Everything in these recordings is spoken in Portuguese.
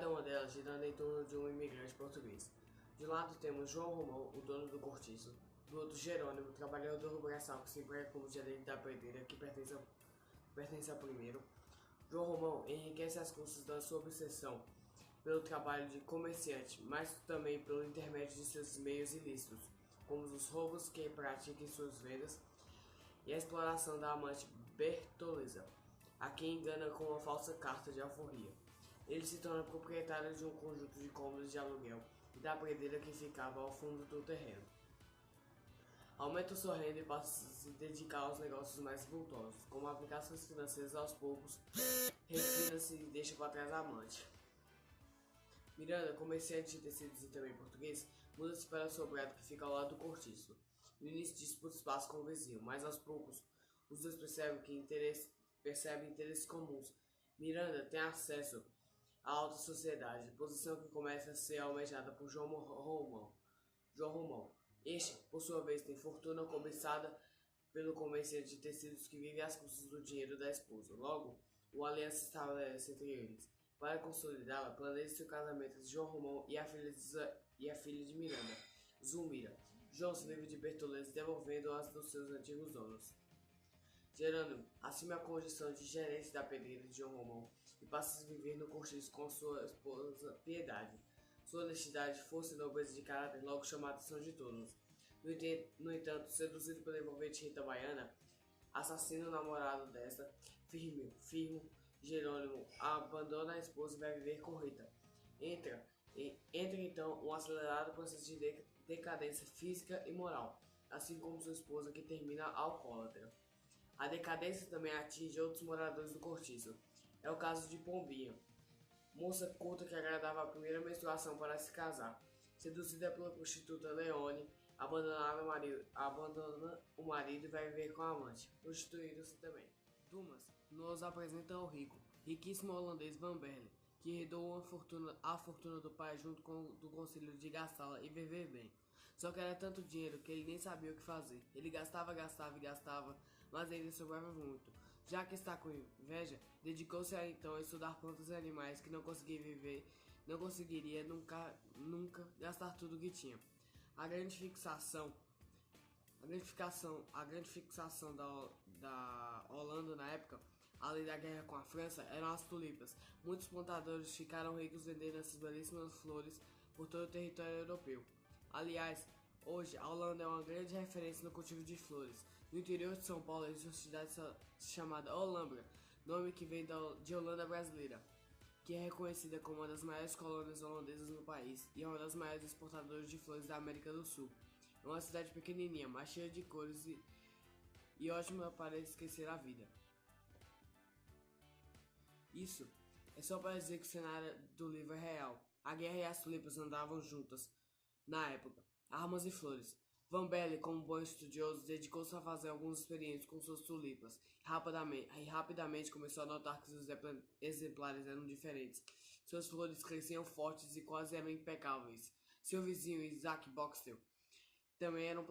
cada uma delas girando em torno de um imigrante português. De um lado temos João Romão, o dono do cortiço, do outro Jerônimo, trabalhador braçal que se emprega como gerente da pedreira que pertence ao primeiro. João Romão enriquece as custas da sua obsessão pelo trabalho de comerciante, mas também pelo intermédio de seus meios ilícitos, como os roubos que pratica em suas vendas e a exploração da amante Bertoleza, a quem engana com uma falsa carta de alforria. Ele se torna proprietário de um conjunto de cômodos de aluguel e da pedreira que ficava ao fundo do terreno. Aumenta sua renda e passa a se dedicar aos negócios mais vultosos, como aplicações financeiras. Aos poucos, retira-se e deixa para trás a amante. Miranda, comerciante de tecidos e também português, muda-se para o sobrado que fica ao lado do cortiço. No início disputa espaço com o vizinho, mas aos poucos os dois percebem interesses comuns. Miranda tem acesso à alta sociedade, posição que começa a ser almejada por João Romão. Este, por sua vez, tem fortuna cobiçada pelo comerciante de tecidos que vive às custas do dinheiro da esposa. Logo, uma aliança se estabelece entre eles. Para consolidá-la, planeja-se o casamento de João Romão e a filha de Miranda, Zulmira. João se livra de Bertoleza, devolvendo-as dos seus antigos donos. Jerônimo assume a condição de gerente da pedreira de João Romão e passa a viver no cortiço com sua esposa Piedade. Sua honestidade, força e nobreza de caráter logo chamam a atenção de todos. No entanto, seduzido pela envolvente Rita Baiana, assassina o namorado desta, Firmo, Jerônimo abandona a esposa e vai viver com Rita. Entra então um acelerado processo de decadência física e moral, assim como sua esposa, que termina alcoólatra. A decadência também atinge outros moradores do cortiço. É o caso de Pombinha, moça culta que agradava a primeira menstruação para se casar. Seduzida pela prostituta Leone, abandona o marido e vai viver com a amante, prostituindo-se também. Dumas nos apresenta ao riquíssimo holandês Van Berle, que herdou a fortuna do pai junto com do conselho de gastá-la e viver bem. Só que era tanto dinheiro que ele nem sabia o que fazer. Ele gastava, mas ainda sobrava muito. Já que está com inveja, dedicou-se então a estudar plantas e animais que não conseguiria nunca gastar tudo o que tinha. A grande fixação da Holanda na época, além da guerra com a França, eram as tulipas. Muitos plantadores ficaram ricos vendendo essas belíssimas flores por todo o território europeu. Aliás, hoje a Holanda é uma grande referência no cultivo de flores. No interior de São Paulo existe uma cidade chamada Olambra, nome que vem de Holanda brasileira, que é reconhecida como uma das maiores colônias holandesas no país e é uma das maiores exportadoras de flores da América do Sul. É uma cidade pequenininha, mas cheia de cores e ótima para esquecer a vida. Isso é só para dizer que o cenário do livro é real. A guerra e as tulipas andavam juntas na época, armas e flores. Van Berle, como bom estudioso, dedicou-se a fazer alguns experimentos com suas tulipas e rapidamente começou a notar que seus exemplares eram diferentes. Suas flores cresciam fortes e quase eram impecáveis. Seu vizinho, Isaac Boxtel, também era um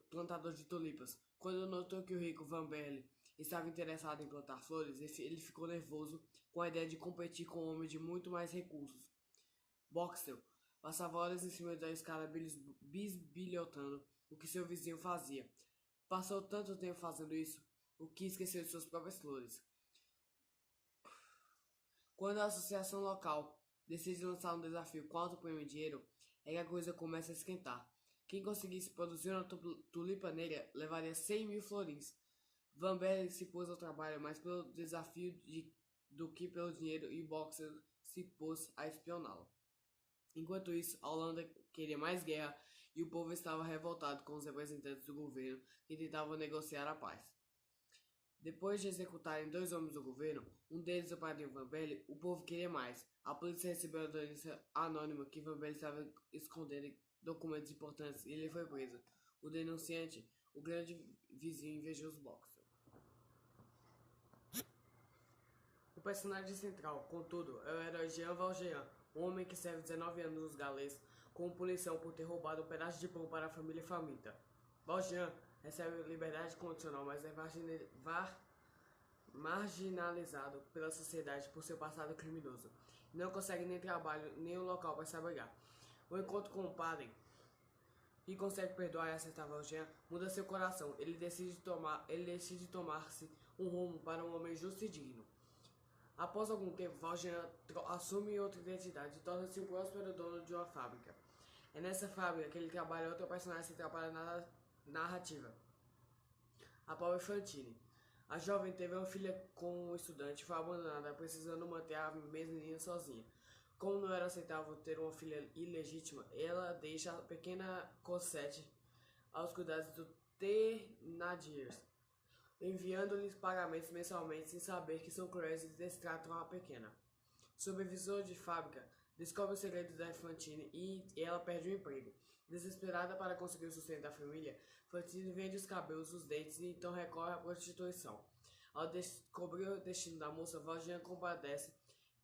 plantador de tulipas. Quando notou que o rico Van Berle estava interessado em plantar flores, ele ficou nervoso com a ideia de competir com um homem de muito mais recursos. Boxtel passava horas em cima da escada bisbilhotando o que seu vizinho fazia. Passou tanto tempo fazendo isso, o que esqueceu de suas próprias flores. Quando a associação local decide lançar um desafio com alto prêmio em dinheiro, é que a coisa começa a esquentar. Quem conseguisse produzir uma tulipa negra levaria 100.000 florins. Van Berle se pôs ao trabalho mais pelo desafio do que pelo dinheiro, e Boxer se pôs a espioná-lo. Enquanto isso, a Holanda queria mais guerra e o povo estava revoltado com os representantes do governo que tentavam negociar a paz. Depois de executarem 2 homens do governo, um deles o padrinho Van Berle, o povo queria mais. A polícia recebeu a denúncia anônima que Van Berle estava escondendo documentos importantes e ele foi preso. O denunciante, o grande vizinho invejoso Boxer. O personagem central, contudo, é o herói Jean Valjean, um homem que serve 19 anos nos galês como punição por ter roubado um pedaço de pão para a família faminta. Valjean recebe liberdade condicional, mas é marginalizado pela sociedade por seu passado criminoso. Não consegue nem trabalho, nem um local para se abrigar. O encontro com o padre, que consegue perdoar e acertar Valjean, muda seu coração. Ele decide tomar-se um rumo para um homem justo e digno. Após algum tempo, Valjean assume outra identidade e torna-se um próspero dono de uma fábrica. É nessa fábrica que ele trabalha outro personagem que trabalha na narrativa, a pobre Fantine. A jovem teve uma filha com um estudante e foi abandonada, precisando manter a menina sozinha. Como não era aceitável ter uma filha ilegítima, ela deixa a pequena Cosette aos cuidados do Thénardier, enviando-lhes pagamentos mensalmente sem saber que são cruéis e destratam a pequena. Supervisor de fábrica descobre o segredo da Fantine e ela perde o emprego. Desesperada para conseguir o sustento da família, Fantine vende os cabelos, os dentes e então recorre à prostituição. Ao descobrir o destino da moça, Valjean compadece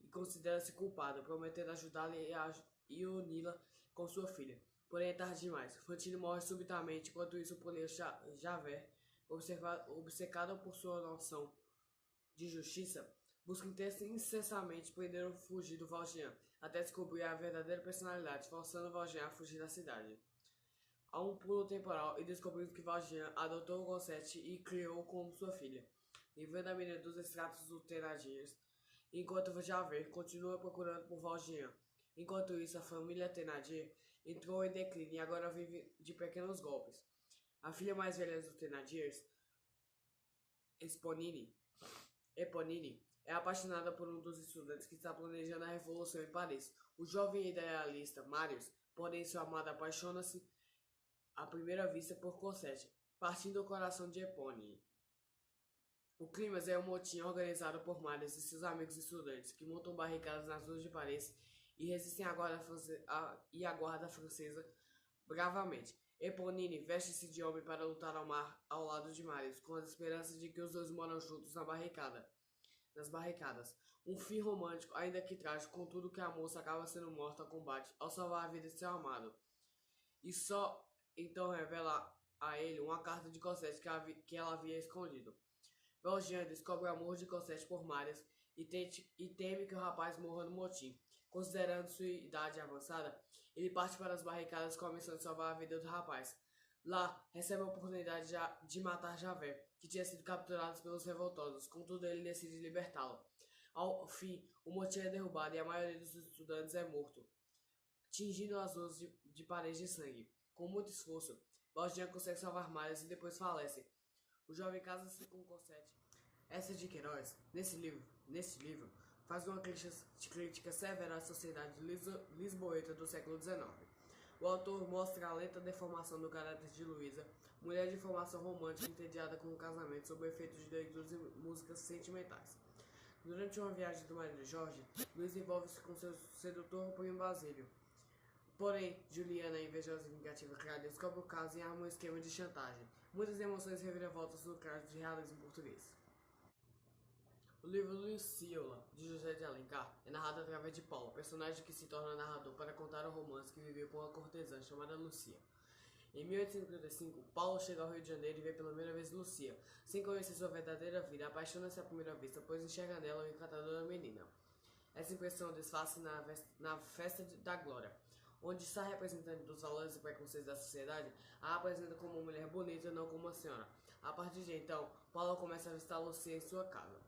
e considera-se culpada, prometendo ajudá-la e uni-la com sua filha. Porém é tarde demais. Fantine morre subitamente, enquanto isso o policeiro Javert, obcecado por sua noção de justiça, busca incessantemente prender o fugido Valjean, até descobrir a verdadeira personalidade, forçando Valjean a fugir da cidade. Há um pulo temporal e descobrimos que Valjean adotou Cosette e criou como sua filha, vivendo a menina dos extratos do Thénardier, enquanto Javert continua procurando por Valjean. Enquanto isso, a família Thénardier entrou em declínio e agora vive de pequenos golpes. A filha mais velha dos Thénardier, Eponine, é apaixonada por um dos estudantes que está planejando a revolução em Paris. O jovem idealista Marius, porém seu amado, apaixona-se à primeira vista por Cosette, partindo o coração de Eponine. O clímax é um motim organizado por Marius e seus amigos estudantes, que montam barricadas nas ruas de Paris e resistem à guarda francesa bravamente. Eponine veste-se de homem para lutar ao lado de Marius, com as esperanças de que os dois moram juntos nas barricadas. Um fim romântico, ainda que trágico, contudo que a moça acaba sendo morta ao combate, ao salvar a vida de seu amado. E só então revela a ele uma carta de Cosette que ela havia escondido. Valjean descobre o amor de Cosette por Marius e teme que o rapaz morra no motim. Considerando sua idade avançada, ele parte para as barricadas com a missão de salvar a vida do rapaz. Lá, recebe a oportunidade de matar Javert, que tinha sido capturado pelos revoltosos, contudo ele decide libertá-lo. Ao fim, o motim é derrubado e a maioria dos estudantes é morto, tingindo as ruas de Paris de sangue. Com muito esforço, Valjean consegue salvar Marius e depois falece. O jovem casa-se com Cosette. Essa de Queiroz, nesse livro, faz uma crítica severa à sociedade lisboeta do século XIX. O autor mostra a lenta deformação do caráter de Luísa, mulher de formação romântica entediada com o casamento sob o efeito de leituras e músicas sentimentais. Durante uma viagem do marido Jorge, Luísa envolve-se com seu sedutor primo Basílio. Porém, Juliana, invejosa e vingativa criada, descobre o caso e arma um esquema de chantagem. Muitas emoções e reviravoltas no caso de realismo português. O livro Luciola, de José de Alencar, é narrado através de Paulo, personagem que se torna narrador para contar o romance que viveu com uma cortesã chamada Lucia. Em 1855, Paulo chega ao Rio de Janeiro e vê pela primeira vez Lucia. Sem conhecer sua verdadeira vida, apaixona-se à primeira vista, pois enxerga nela uma encantadora menina. Essa impressão desfaz-se na Festa da Glória, onde está representante dos valores e preconceitos da sociedade, a apresenta como uma mulher bonita, não como uma senhora. A partir de então, Paulo começa a visitar Lucia em sua casa.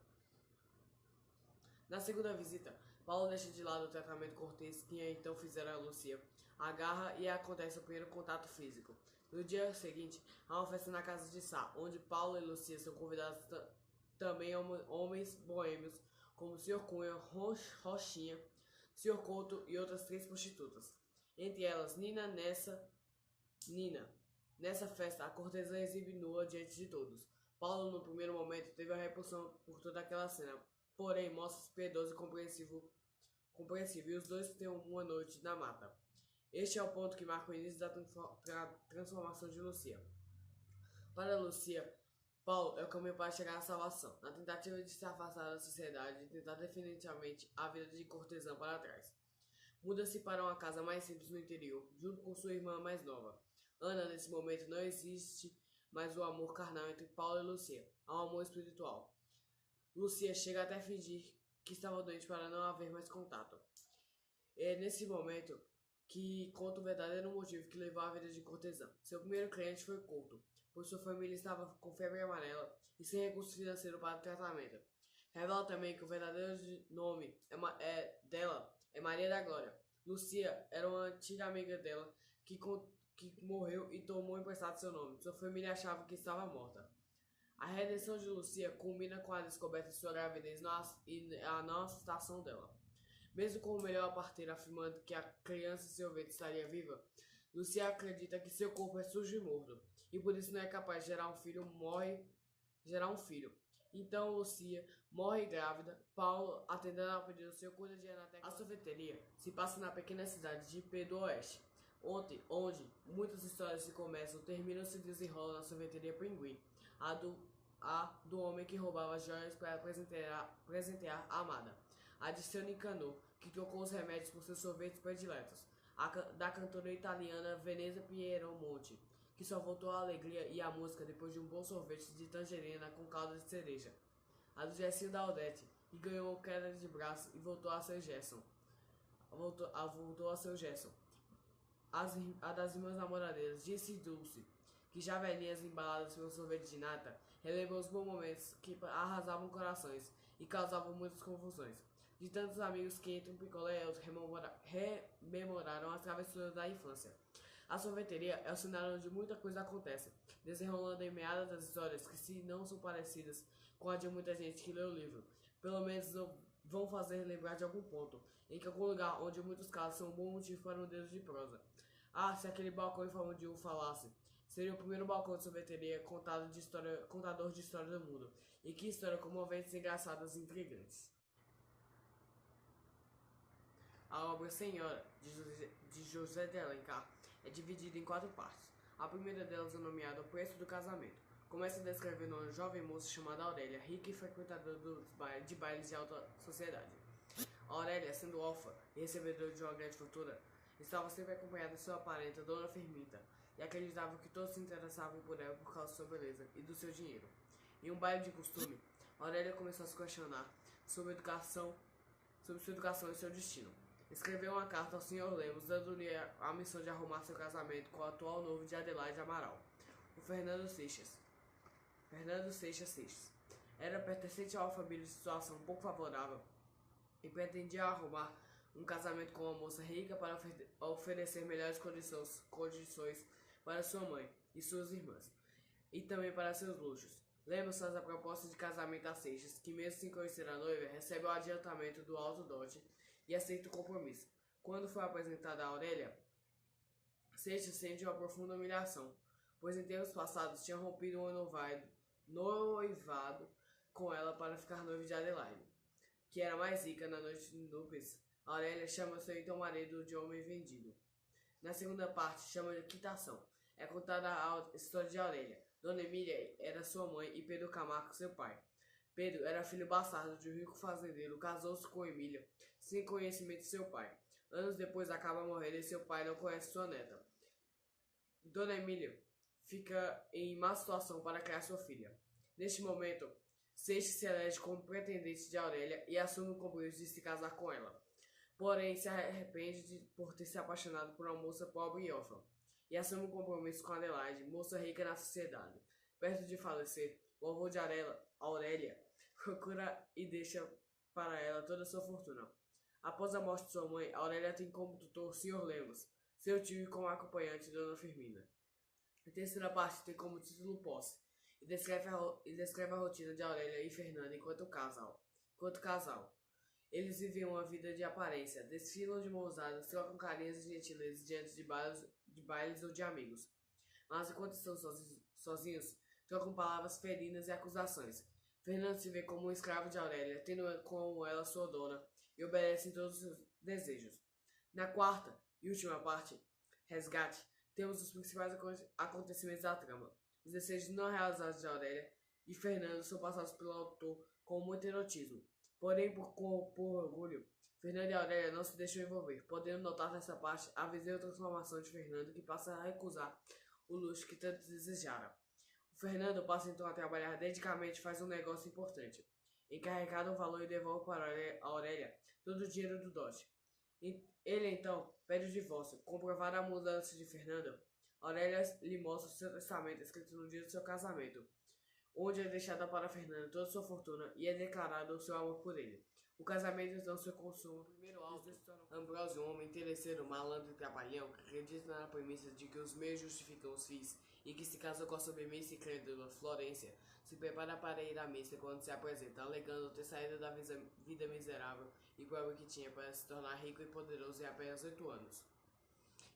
Na segunda visita, Paulo deixa de lado o tratamento cortês que então fizeram a Lucia, agarra e acontece o primeiro contato físico. No dia seguinte, há uma festa na casa de Sá, onde Paulo e Lucia são convidados também homens boêmios, como o Sr. Cunha, Rochinha, Sr. Couto e outras 3 prostitutas. Entre elas, Nina. Nessa festa, a cortesã exibe nua diante de todos. Paulo, no primeiro momento, teve a repulsão por toda aquela cena, porém mostra-se piedoso e compreensivo, e os dois têm uma noite na mata. Este é o ponto que marca o início da transformação de Lucia. Para Lucia, Paulo é o caminho para chegar à salvação, na tentativa de se afastar da sociedade e tentar definitivamente a vida de cortesã para trás. Muda-se para uma casa mais simples no interior, junto com sua irmã mais nova. Ana, nesse momento, não existe mais o amor carnal entre Paulo e Lucia, há um amor espiritual. Lucia chega até a fingir que estava doente para não haver mais contato. É nesse momento que conta o verdadeiro motivo que levou à vida de cortesã. Seu primeiro cliente foi Couto, pois sua família estava com febre amarela e sem recurso financeiro para o tratamento. Revela também que o verdadeiro nome dela é Maria da Glória. Lucia era uma antiga amiga dela que morreu e tomou emprestado seu nome. Sua família achava que estava morta. A redenção de Lucia culmina com a descoberta de sua gravidez e a não aceitação dela. Mesmo com o melhor parteiro afirmando que a criança em seu ventre estaria viva, Lucia acredita que seu corpo é sujo e morto, e por isso não é capaz de gerar um filho. Então Lucia morre grávida. Paulo, atendendo ao pedido seu, cuida de Ana até que a sorveteria se passa na pequena cidade de P do Oeste, onde muitas histórias se começam, terminam e se desenrolam na sorveteria Pinguim, a do homem que roubava joias para presentear a amada, a de seu Nicanor, que trocou os remédios por seus sorvetes prediletos, da cantora italiana Veneza Pieromonte, que só voltou a alegria e a música depois de um bom sorvete de tangerina com calda de cereja, a do Gessinho da Aldete, que ganhou queda de braço e voltou a ser Gerson. Voltou a ser o Gerson. A das irmãs namoradeiras, Disse e Dulce, que já velhinhas embaladas pelo sorvete de nata, relembram os bons momentos que arrasavam corações e causavam muitas confusões. De tantos amigos que entre um picolé e outro rememoraram as travessuras da infância. A sorveteria é o cenário onde muita coisa acontece, desenrolando em meadas das histórias que, se não são parecidas com a de muita gente que lê o livro, pelo menos vão fazer lembrar de algum ponto, em algum lugar onde muitos casos são um bom motivo para um dedo de prosa. Ah, se aquele balcão em forma de U falasse! Seria o primeiro balcão de sorveteria contador de história do mundo. E que história comoventes, engraçadas e intrigantes. A obra Senhora, de José de Alencar, é dividida em 4 partes. A primeira delas é nomeada O Preço do Casamento. Começa descrevendo uma jovem moça chamada Aurélia, rica e frequentadora de bailes de alta sociedade. Aurélia, sendo órfã e recebedora de uma grande fortuna, estava sempre acompanhada de sua parenta, Dona Firmita, e acreditava que todos se interessavam por ela por causa de sua beleza e do seu dinheiro. Em um baile de costume, Aurélia começou a se questionar sobre sua educação e seu destino. Escreveu uma carta ao Sr. Lemos, dando-lhe a missão de arrumar seu casamento com o atual noivo de Adelaide Amaral, o Fernando Seixas Seixas. Era pertencente a uma família de situação um pouco favorável e pretendia arrumar um casamento com uma moça rica para oferecer melhores condições para sua mãe e suas irmãs, e também para seus luxos. Lemos faz a proposta de casamento a Seixas, que mesmo sem conhecer a noiva, recebe o adiantamento do alto dote e aceita o compromisso. Quando foi apresentada a Aurélia, Seixas sente uma profunda humilhação, pois em tempos passados tinha rompido um noivado com ela para ficar noivo de Adelaide, que era mais rica. Na noite de núpcias, Aurélia chama seu então marido de homem vendido. Na segunda parte, chama de quitação. É contada a história de Aurélia. Dona Emília era sua mãe e Pedro Camargo seu pai. Pedro era filho bastardo de um rico fazendeiro, casou-se com Emília, sem conhecimento de seu pai. Anos depois acaba morrendo e seu pai não conhece sua neta. Dona Emília fica em má situação para criar sua filha. Neste momento, Seixas se elege como pretendente de Aurélia e assume o compromisso de se casar com ela. Porém, se arrepende por ter se apaixonado por uma moça pobre e órfã, e assume um compromisso com Adelaide, moça rica na sociedade. Perto de falecer, o avô de Aurélia procura e deixa para ela toda a sua fortuna. Após a morte de sua mãe, Aurélia tem como tutor o Sr. Lemos, seu tio, e como acompanhante Dona Firmina. A terceira parte tem como título Posse, e descreve a rotina de Aurélia e Fernanda enquanto casal. Eles vivem uma vida de aparência, desfilam de mãos dadas, trocam carinhas e gentilezas diante de bailes ou de amigos. Mas enquanto estão sozinhos, trocam palavras feridas e acusações. Fernando se vê como um escravo de Aurélia, tendo como ela sua dona, e obedece em todos os seus desejos. Na quarta e última parte, Resgate, temos os principais acontecimentos da trama. Os desejos não realizados de Aurélia e Fernando são passados pelo autor com muito erotismo. Porém, por orgulho, Fernando e Aurélia não se deixam envolver, podendo notar nessa parte a visível transformação de Fernando, que passa a recusar o luxo que tanto desejara. O Fernando passa então a trabalhar dedicadamente e faz um negócio importante. Encarregado um valor e devolve para Aurélia todo o dinheiro do dote. Ele então pede o divórcio. Comprovada a mudança de Fernando, Aurélia lhe mostra o seu testamento escrito no dia do seu casamento, onde é deixada para Fernando toda sua fortuna e é declarado o seu amor por ele. O casamento então se consuma. Primeiro alto, Ambrósio, um homem interesseiro, malandro e trapalhão, que acredita na premissa de que os meios justificam os fins e que se casou com a submissa e credula Florência, se prepara para ir à missa quando se apresenta, alegando ter saído da vida miserável e pobre que tinha para se tornar rico e poderoso em apenas 8 anos.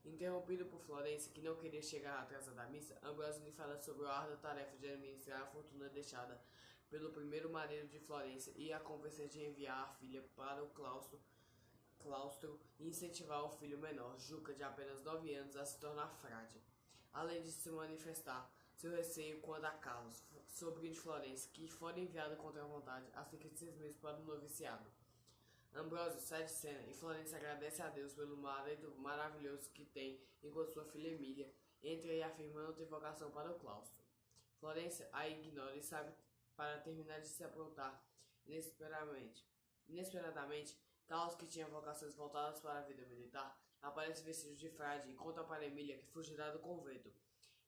Interrompido por Florência, que não queria chegar atrasada da missa, Ambrósio lhe fala sobre a árdua tarefa de administrar a fortuna deixada pelo primeiro marido de Florência e a convencer de enviar a filha para o claustro e incentivar o filho menor, Juca, de apenas 9 anos, a se tornar frade. Além de se manifestar seu receio quanto a Carlos, sobrinho de Florência, que fora enviado contra a vontade há cerca de 6 meses para o noviciado. Ambrósio sai de cena e Florência agradece a Deus pelo marido maravilhoso que tem, enquanto sua filha Emília entra e afirma não ter vocação para o claustro. Florência a ignora e sabe para terminar de se aprontar inesperadamente, Carlos, que tinha vocações voltadas para a vida militar, aparece vestido de frade e conta para Emília que fugirá do convento.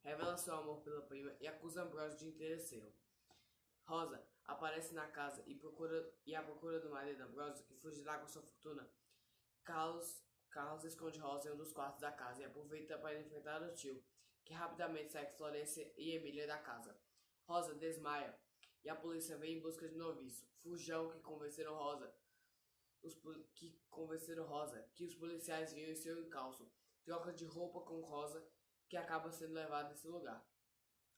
Revela seu amor pela prima e acusa Ambrósio de interesseiro. Rosa aparece na casa à procura do marido Ambrósio, que fugirá com sua fortuna. Carlos esconde Rosa em um dos quartos da casa e aproveita para enfrentar o tio, que rapidamente sai com Florência e Emília da casa. Rosa desmaia e a polícia vem em busca de noviço, Fujão, que convenceram Rosa que os policiais viam em seu encalço. Troca de roupa com Rosa, que acaba sendo levado nesse lugar.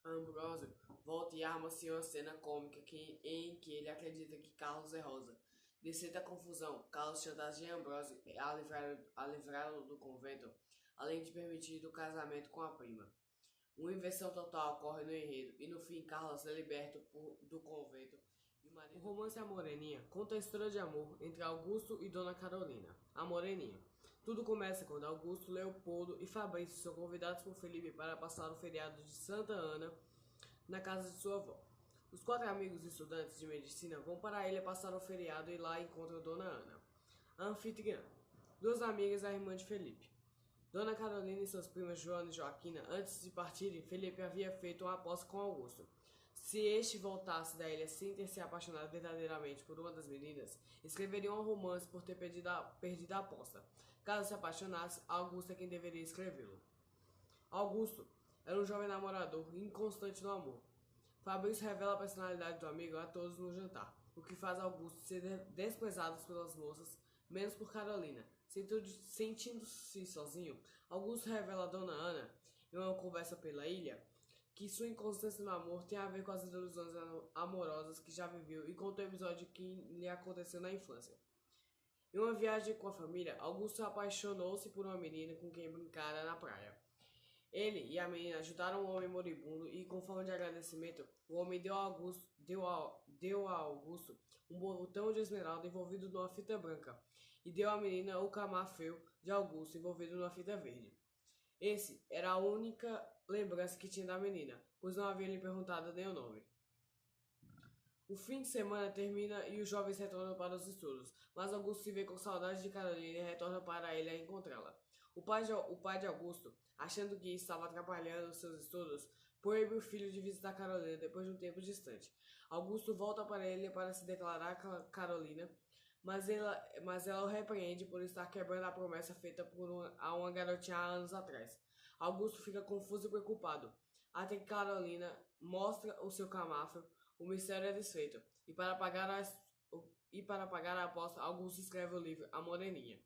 Ambrósio volta e arma-se uma cena cômica em que ele acredita que Carlos é Rosa. De certa confusão, Carlos chantageia Ambrósio a livrá-lo do convento, além de permitir o casamento com a prima. Uma inversão total ocorre no enredo e no fim Carlos é liberto do convento. O romance A Moreninha conta a história de amor entre Augusto e Dona Carolina, a Moreninha. Tudo começa quando Augusto, Leopoldo e Fabrício são convidados por Felipe para passar o feriado de Santa Ana na casa de sua avó. Os 4 amigos estudantes de medicina vão para a ilha passar o feriado e lá encontram Dona Ana, a anfitriã, 2 amigas da irmã de Felipe. Dona Carolina e suas primas Joana e Joaquina, antes de partirem, Felipe havia feito uma aposta com Augusto. Se este voltasse da ilha sem ter se apaixonado verdadeiramente por uma das meninas, escreveria um romance por ter perdido a aposta. Caso se apaixonasse, Augusto é quem deveria escrevê-lo. Augusto era um jovem namorador inconstante no amor. Fabrício revela a personalidade do amigo a todos no jantar, o que faz Augusto ser desprezado pelas moças, menos por Carolina. Sentindo-se sozinho, Augusto revela a Dona Ana, em uma conversa pela ilha, que sua inconstância no amor tem a ver com as ilusões amorosas que já viveu e conta o episódio que lhe aconteceu na infância. Em uma viagem com a família, Augusto apaixonou-se por uma menina com quem brincara na praia. Ele e a menina ajudaram um homem moribundo e, com forma de agradecimento, o homem deu a Augusto um botão de esmeralda envolvido numa fita branca e deu à menina o camafeu de Augusto envolvido numa fita verde. Esse era a única lembrança que tinha da menina, pois não havia lhe perguntado nem o nome. O fim de semana termina e os jovens retornam para os estudos, mas Augusto se vê com saudade de Carolina e retorna para ele a encontrá-la. O pai de Augusto, achando que estava atrapalhando seus estudos, proíbe o filho de visitar Carolina depois de um tempo distante. Augusto volta para ele para se declarar a Carolina, mas ela o repreende por estar quebrando a promessa feita a uma garotinha há anos atrás. Augusto fica confuso e preocupado, até que Carolina mostra o seu camafro. O mistério é desfeito, e para pagar a aposta, Augusto escreve o livro A Moreninha.